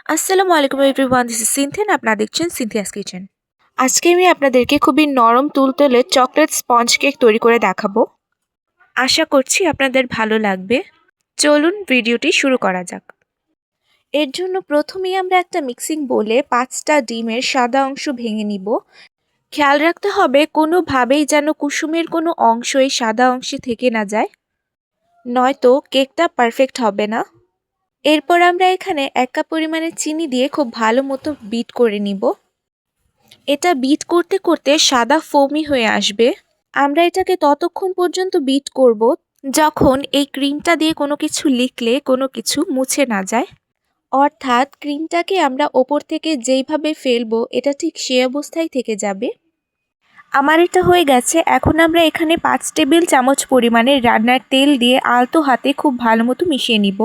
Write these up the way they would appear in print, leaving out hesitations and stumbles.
আসসালামু আলাইকুম everyone, this is Cynthia, আপনারা দেখছেন সিনথিয়াস কিচেন। আজকে আমি আপনাদেরকে খুবই নরম তুলতুলে চকলেট স্পঞ্জ কেক তৈরি করে দেখাবো। আশা করছি আপনাদের ভালো লাগবে। চলুন ভিডিওটি শুরু করা যাক। এর জন্য প্রথমেই আমরা একটা মিক্সিং বোলে 5টা ডিমের সাদা অংশ ভেঙে নিব। খেয়াল রাখতে হবে কোনোভাবেই যেন কুসুমের কোনো অংশ এই সাদা অংশে থেকে না যায়, নয়তো কেকটা পারফেক্ট হবে না। এরপর আমরা এখানে 1 কাপ পরিমাণে চিনি দিয়ে খুব ভালো মতো বিট করে নিব। এটা বিট করতে করতে সাদা ফোমি হয়ে আসবে। আমরা এটাকে ততক্ষণ পর্যন্ত বিট করব যখন এই ক্রিমটা দিয়ে কোনো কিছু লিখলে কোনো কিছু মুছে না যায়। অর্থাৎ ক্রিমটাকে আমরা ওপর থেকে যেইভাবে ফেলবো এটা ঠিক সেই অবস্থায় থেকে যাবে। আমার এটা হয়ে গেছে। এখন আমরা এখানে 5 টেবিল চামচ পরিমাণে রান্নার তেল দিয়ে আলতো হাতে খুব ভালো মতো মিশিয়ে নিব।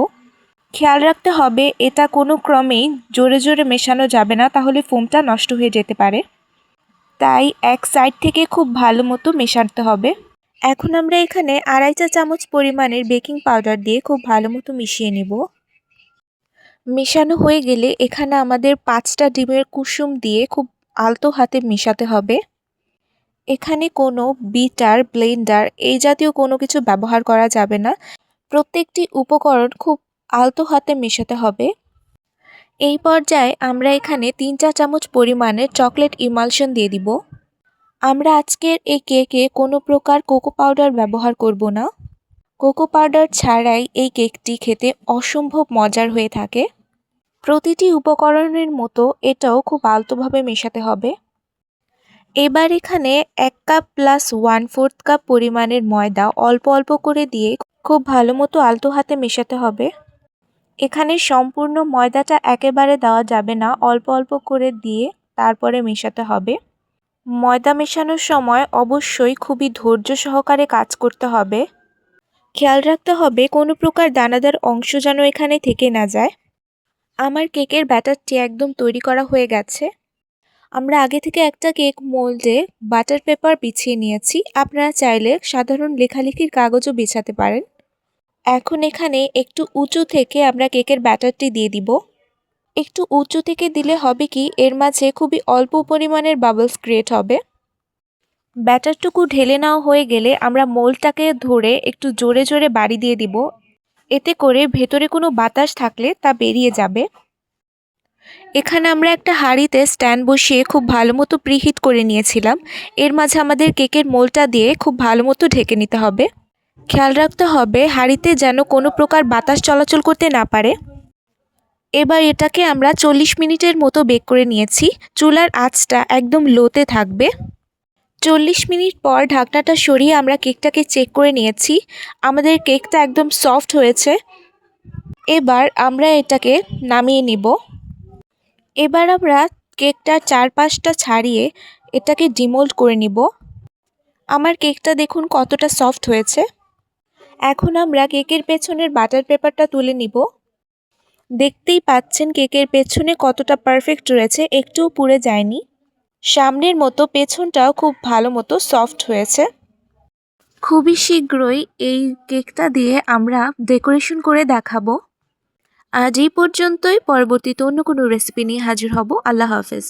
খেয়াল রাখতে হবে এটা কোনো ক্রমেই জোরে জোরে মেশানো যাবে না, তাহলে ফোমটা নষ্ট হয়ে যেতে পারে। তাই এক সাইড থেকে খুব ভালো মতো মেশাতে হবে। এখন আমরা এখানে 2.5 চা চামচ পরিমাণের বেকিং পাউডার দিয়ে খুব ভালো মতো মিশিয়ে নেব। মেশানো হয়ে গেলে এখানে আমাদের 5টা ডিমের কুসুম দিয়ে খুব আলতো হাতে মেশাতে হবে। এখানে কোনো বিটার, ব্লেন্ডার এই জাতীয় কোনো কিছু ব্যবহার করা যাবে না। প্রত্যেকটি উপকরণ খুব আলতো হাতে মেশাতে হবে। এই পর্যায়ে আমরা এখানে 3 চা চামচ পরিমাণের চকলেট ইমালশন দিয়ে দিব। আমরা আজকের এই কেকে কোনো প্রকার কোকো পাউডার ব্যবহার করব না। কোকো পাউডার ছাড়াই এই কেকটি খেতে অসম্ভব মজার হয়ে থাকে। প্রতিটি উপকরণের মতো এটাও খুব আলতোভাবে মেশাতে হবে। এবার এখানে 1 কাপ প্লাস 1/4 কাপ পরিমাণের ময়দা অল্প অল্প করে দিয়ে খুব ভালো মতো আলতো হাতে মেশাতে হবে। এখানে সম্পূর্ণ ময়দাটা একেবারে দেওয়া যাবে না, অল্প অল্প করে দিয়ে তারপরে মেশাতে হবে। ময়দা মেশানোর সময় অবশ্যই খুবই ধৈর্য সহকারে কাজ করতে হবে। খেয়াল রাখতে হবে কোনো প্রকার দানাদার অংশ যেন এখানে থেকে না যায়। আমার কেকের ব্যাটারটি একদম তৈরি করা হয়ে গেছে। আমরা আগে থেকে একটা কেক মোল্ডে বাটার পেপার বিছিয়ে নিয়েছি। আপনারা চাইলে সাধারণ লেখালেখির কাগজও বিছাতে পারেন। এখন এখানে একটু উঁচু থেকে আমরা কেকের ব্যাটারটি দিয়ে দিব। একটু উঁচু থেকে দিলে হবে কি, এর মাঝে খুবই অল্প পরিমাণের বাবলস ক্রিয়েট হবে। ব্যাটারটুকু ঢেলে নেওয়া হয়ে গেলে আমরা মোল্ডটাকে ধরে একটু জোরে জোরে বাড়ি দিয়ে দিব। এতে করে ভেতরে কোনো বাতাস থাকলে তা বেরিয়ে যাবে। এখানে আমরা একটা হাঁড়িতে স্ট্যান্ড বসিয়ে খুব ভালো মতো প্রিহিট করে নিয়েছিলাম। এর মাঝে আমাদের কেকের মোল্ডটা দিয়ে খুব ভালো মতো ঢেকে নিতে হবে। খেয়াল রাখতে হবে হাঁড়িতে যেন কোনো প্রকার বাতাস চলাচল করতে না পারে। এবার এটাকে আমরা 40 মিনিটের মতো বেক করে নিয়েছি। চুলার আঁচটা একদম লোতে থাকবে। 40 মিনিট পর ঢাকনাটা সরিয়ে আমরা কেকটাকে চেক করে নিয়েছি। আমাদের কেকটা একদম সফট হয়েছে। এবার আমরা এটাকে নামিয়ে নিব। এবার আমরা কেকটার চারপাশটা ছাড়িয়ে এটাকে ডিমোল্ড করে নিব। আমার কেকটা দেখুন কতটা সফট হয়েছে। এখন আমরা কেকের পেছনের বাটার পেপারটা তুলে নিব। দেখতেই পাচ্ছেন কেকের পেছনে কতটা পারফেক্ট রয়েছে, একটুও পুড়ে যায়নি। সামনের মতো পেছনটাও খুব ভালো মতো সফট হয়েছে। খুবই শীঘ্রই এই কেকটা দিয়ে আমরা ডেকোরেশন করে দেখাবো। আজ এই পর্যন্তই। পরবর্তীতে অন্য কোনো রেসিপি নিয়ে হাজির হব। আল্লাহ হাফেজ।